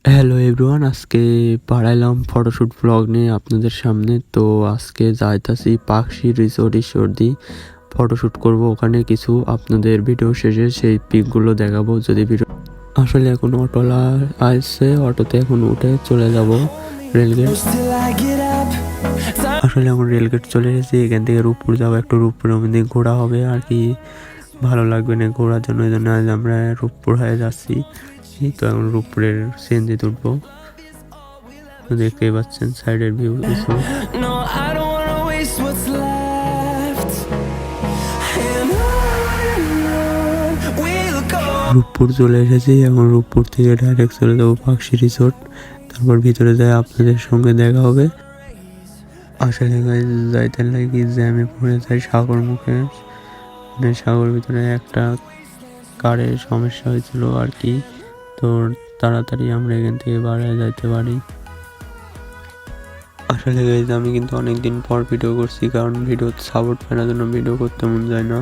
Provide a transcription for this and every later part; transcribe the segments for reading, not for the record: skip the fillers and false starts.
Hello everyone, আজকে বাড়াইলাম photoshoot blog নিয়ে আপনাদের সামনে। তো আজকে যাইতাছি পাকশি রিসোর্ট ঈশ্বরদী ফটোশ্যুট করব। ওখানে কিছু আপনাদের ভিডিও শেষে সেই পিকগুলো দেখাবো। যদি ভিডিও আসলে এখন অটোলা আসছে, অটোতে এখন উঠে চলে যাব রেলগেট। আসলে এখন রেলগেট চলে এসেছি, এখান থেকে রূপপুর যাবো। একটু রূপপুরের মধ্যে ঘোরা হবে আর কি, ভালো লাগবে না ঘোরার জন্য, এই জন্য আজ আমরা রূপপুর হয়ে যাচ্ছি। তো এখন রূপপুরের সিএনজি উঠবো। দেখতেই পাচ্ছেন সাইডের ভিউ কিছু। রূপপুর চলে এসেছি, এখন রূপপুর থেকে ডাইরেক্ট চলে যাবো পাকশি রিসোর্ট। তারপর ভিতরে যায় আপনাদের সঙ্গে দেখা হবে। আসলে যাইতে লাগি জ্যামে পড়ে যায় সাগর মুখে, মানে সাগর ভিতরে একটা কারের সমস্যা হয়েছিল আর কি। তো তাড়াতাড়ি আমরা এখান থেকে বাড়ায় যাইতে পারি। আসলে গাইজ আমি কিন্তু অনেকদিন পর ভিডিও করছি, কারণ ভিডিও সাপোর্ট পায় না, জন্য ভিডিও করতে মন যায় না।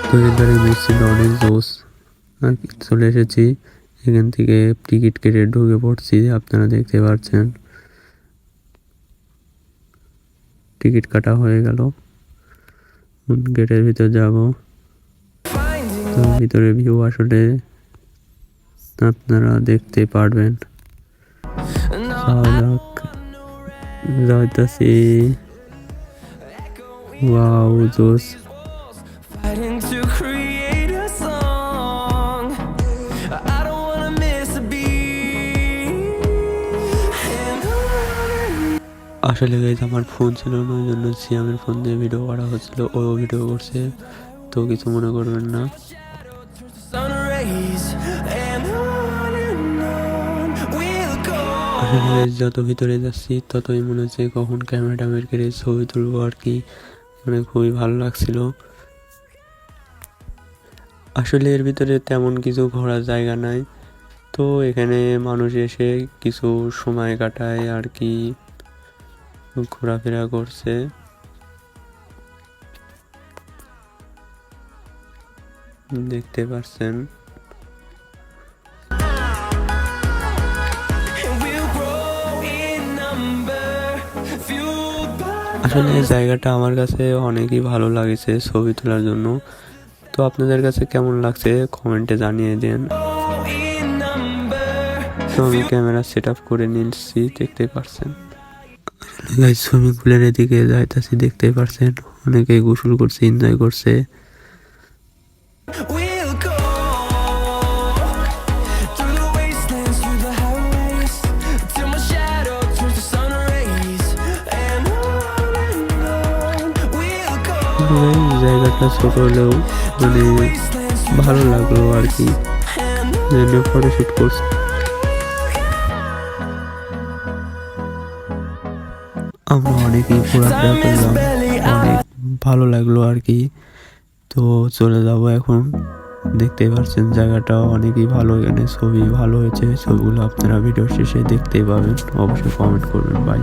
তো এবারে মসজিদে অনেক জোস আর কি। চলে এসেছি, এখান থেকে টিকিট কেটে ঢুকে পড়ছি, আপনারা দেখতে পাচ্ছেন টিকিট কাটা হয়ে গেল। গেটের ভিতর যাব। তো ভিতরে ভিউ আসলে আপনারা দেখতে পারবেন। যাইতাছি। ওয়াও জোস। আসলে গাইজ আমার ফোন ছিল না, ওই জন্য সিয়ামের ফোন দিয়ে ভিডিও করা হচ্ছিল, ও ভিডিও করছে, তো কিছু মনে করবেন না। আসলে যত ভিতরে যাচ্ছি ততই মনে হচ্ছে কখন ক্যামেরাটা বের করে ছবি তুলবো আর কি, মানে খুবই ভালো লাগছিল। আসলে এর ভিতরে তেমন কিছু ঘোরার জায়গা নাই, তো এখানে মানুষ এসে কিছু সময় কাটায় আর কি, ঘোরাফেরা করছে। দেখতে পাচ্ছেন আসলে জায়গাটা আমার কাছে অনেকই ভালো লাগছে ছবি তোলার জন্য। তো আপনাদের কাছে কেমন লাগছে কমেন্টে জানিয়ে দেন। তো আমি ক্যামেরা সেট আপ করে নিচ্ছি, দেখতে পাচ্ছেন। সুইমিং পুলের এদিকে যাইতাছি, দেখতে পাচ্ছেন অনেকে গোসল করছে, এনজয় করছে। জায়গাটা ছোট হলেও মানে ভালো লাগলো আর কি, ফটোশুট করছি। আমরা অনেকই ঘোরাফেরা করলাম, অনেক ভালো লাগলো আর কি। তো চলে যাব এখন। দেখতে পাচ্ছেন জায়গাটা অনেকই ভালো, এখানে ছবি ভালো হয়েছে। ছবিগুলো আপনারা ভিডিও শেষে দেখতেই পাবেন, অবশ্যই কমেন্ট করবেন। বাই।